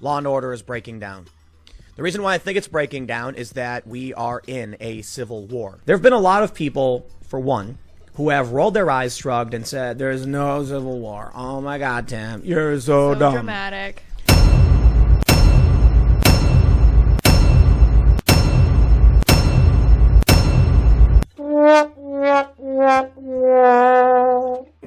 law and order is breaking down. The reason why I think it's breaking down is that we are in a civil war. There have been a lot of people, for one, who have rolled their eyes, shrugged, and said, there's no civil war. Oh my God, Tim, you're so dumb. Dramatic.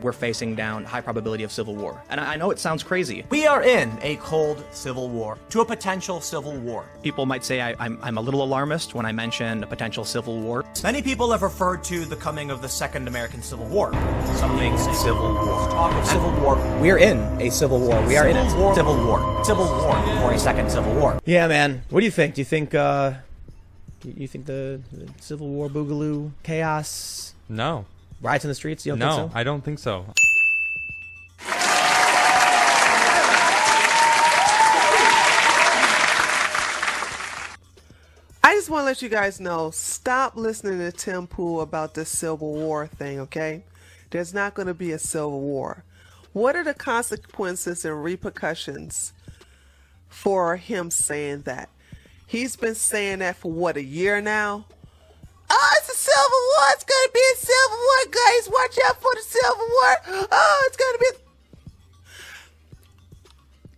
We're facing down high probability of civil war. And I know it sounds crazy. We are in a cold civil war to a potential civil war. People might say I'm a little alarmist when I mention a potential civil war. Many people have referred to the coming of the Second American Civil War. Some may say civil war. Talk of civil war. We're in a civil war. We are in a civil war. Civil war or a second civil war. Yeah, man. What do you think? Do you think you think the Civil War boogaloo chaos? No. Riots in the streets? You don't think so? No, I don't think so. I just want to let you guys know, stop listening to Tim Pool about this Civil War thing, okay? There's not going to be a Civil War. What are the consequences and repercussions for him saying that? He's been saying that for what, a year now? Oh, it's a civil war. It's going to be a civil war, guys. Watch out for the civil war. Oh, it's going to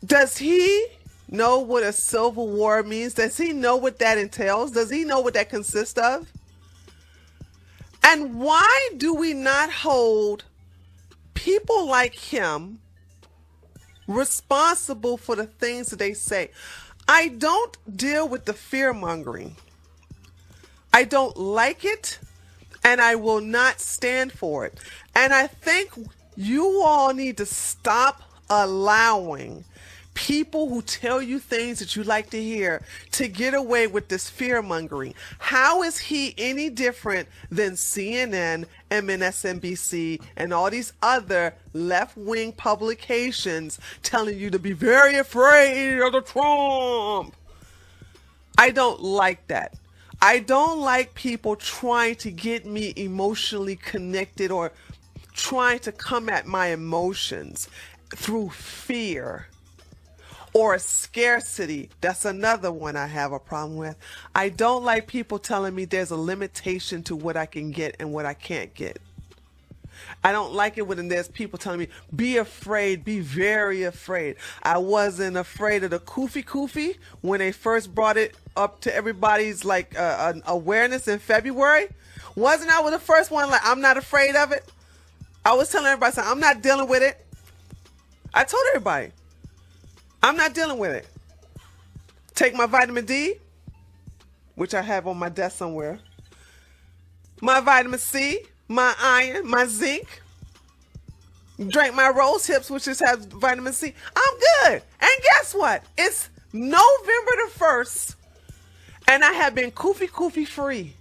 be... Does he know what a civil war means? Does he know what that entails? Does he know what that consists of? And why do we not hold people like him responsible for the things that they say? I don't deal with the fear-mongering. I don't like it, and I will not stand for it. And I think you all need to stop allowing people who tell you things that you like to hear to get away with this fear-mongering. How is he any different than CNN, MSNBC, and all these other left-wing publications telling you to be very afraid of the Trump? I don't like that. I don't like people trying to get me emotionally connected or trying to come at my emotions through fear or scarcity. That's another one I have a problem with. I don't like people telling me there's a limitation to what I can get and what I can't get. I don't like it when there's people telling me, be afraid, be very afraid. I wasn't afraid of the kufi when they first brought it up to everybody's like awareness in February. Wasn't I the first one like, I'm not afraid of it? I was telling everybody, I'm not dealing with it. I told everybody, I'm not dealing with it. Take my vitamin D, which I have on my desk somewhere. My vitamin C, my iron, my zinc. Drink my rose hips, which just has vitamin C. I'm good. And guess what? It's November the 1st, and I have been kufi free.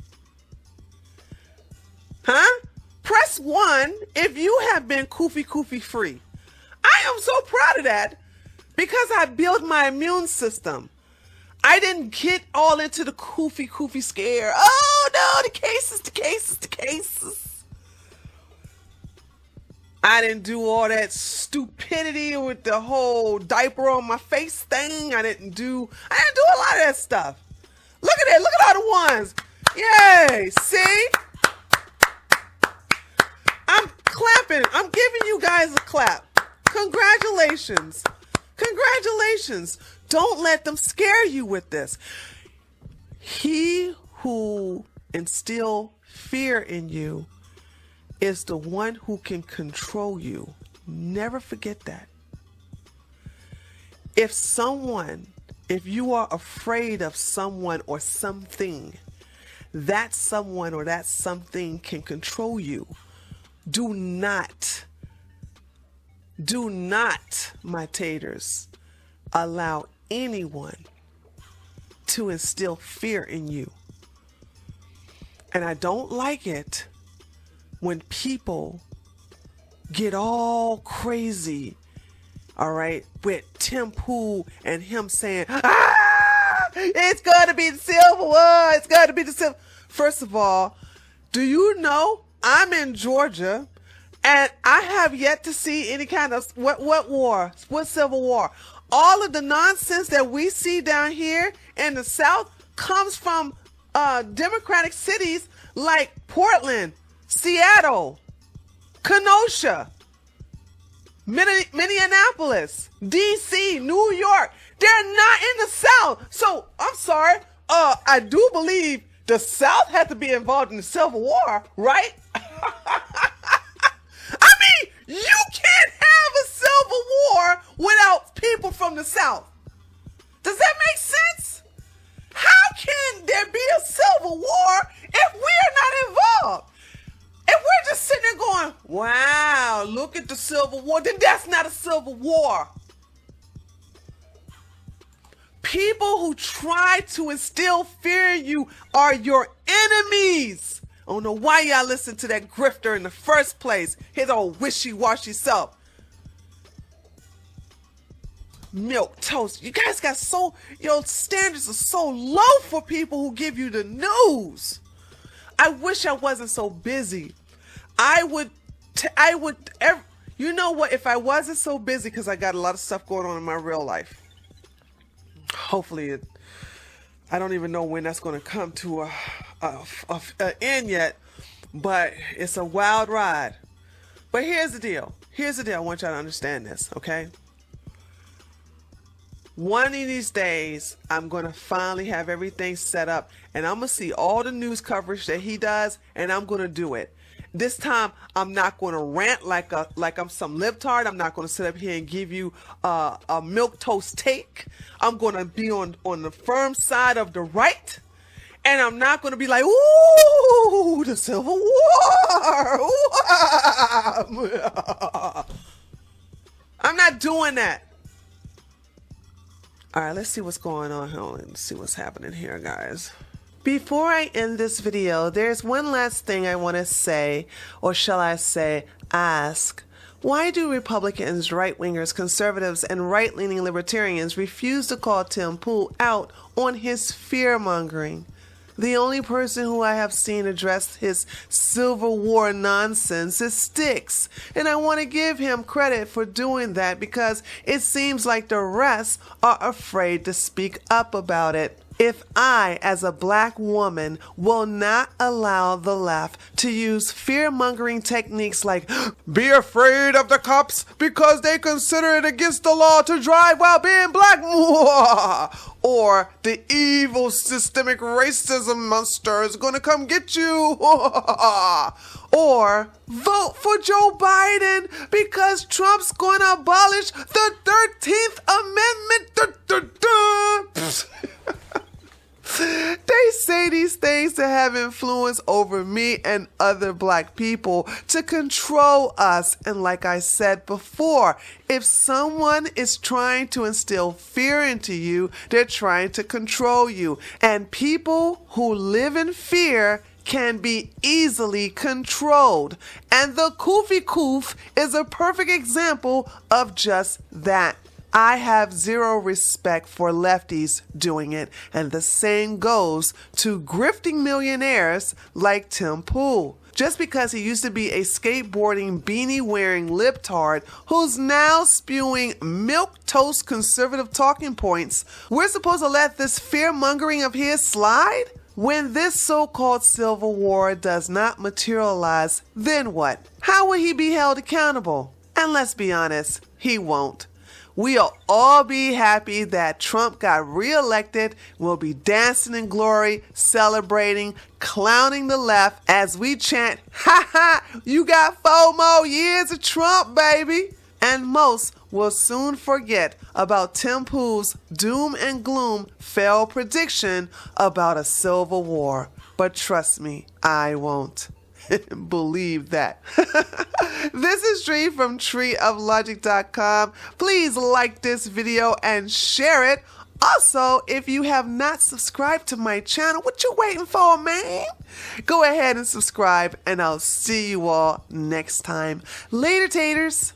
Huh? Press 1 if you have been kufi free. I am so proud of that because I built my immune system. I didn't get all into the kufi scare. Oh no, the cases. I didn't do all that stupidity with the whole diaper on my face thing. I didn't do a lot of that stuff. Look at that. Look at all the ones. Yay. See? I'm clapping. I'm giving you guys a clap. Congratulations. Congratulations. Don't let them scare you with this. He who instills fear in you is the one who can control you. Never forget that. If you are afraid of someone or something, that someone or that something can control you. Do not, my taters, allow anyone to instill fear in you. And I don't like it when people get all crazy, all right, with Tim Pool and him saying, it's going to be the Civil War, it's going to be the Civil. First of all, do you know I'm in Georgia and I have yet to see any kind of, what war, what Civil War? all of the nonsense that we see down here in the South comes from Democratic cities like Portland, Seattle, Kenosha, Minneapolis, D.C., New York. They're not in the South. So I'm sorry. I do believe the South had to be involved in the Civil War, right? I mean, you can't have a Civil War without people from the South. Does that make sense? How can there be a Civil War if we're not involved? If we're just sitting there going, wow, look at the Civil War, then that's not a Civil War. People who try to instill fear in you are your enemies. I don't know why y'all listen to that grifter in the first place. His old wishy-washy self. Milk toast. You guys got your standards are so low for people who give you the news. I wish I wasn't so busy. You know what? If I wasn't so busy, because I got a lot of stuff going on in my real life. Hopefully, I don't even know when that's going to come to a end yet, but it's a wild ride. But here's the deal. I want y'all to understand this, okay? One of these days, I'm going to finally have everything set up, and I'm going to see all the news coverage that he does, and I'm going to do it. This time, I'm not going to rant like I'm some libtard. I'm not going to sit up here and give you a milquetoast take. I'm going to be on the firm side of the right, and I'm not going to be like, ooh, the Civil War. I'm not doing that. All right, let's see what's going on here. Let's see what's happening here, guys. Before I end this video, there's one last thing I want to say, or shall I say, ask. Why do Republicans, right-wingers, conservatives, and right-leaning libertarians refuse to call Tim Pool out on his fear-mongering? The only person who I have seen address his Civil War nonsense is Sticks, and I want to give him credit for doing that because it seems like the rest are afraid to speak up about it. If I, as a black woman, will not allow the left to use fear-mongering techniques like be afraid of the cops because they consider it against the law to drive while being black, or the evil systemic racism monster is going to come get you, or vote for Joe Biden because Trump's going to abolish the 13th Amendment. They say these things to have influence over me and other black people to control us. And like I said before, if someone is trying to instill fear into you, they're trying to control you. And people who live in fear can be easily controlled. And the Koofy Koof is a perfect example of just that. I have zero respect for lefties doing it, and the same goes to grifting millionaires like Tim Pool. Just because he used to be a skateboarding, beanie-wearing libtard who's now spewing milquetoast conservative talking points, we're supposed to let this fear-mongering of his slide? When this so-called Civil War does not materialize, then what? How will he be held accountable? And let's be honest, he won't. We'll all be happy that Trump got reelected. We'll be dancing in glory, celebrating, clowning the left as we chant, ha ha, you got 4 more years of Trump, baby. And most will soon forget about Tim Pool's doom and gloom failed prediction about a civil war. But trust me, I won't. Believe that. This is Tree from treeoflogic.com. Please like this video and share it. Also, if you have not subscribed to my channel, what you waiting for, man? Go ahead and subscribe, and I'll see you all next time. Later, taters.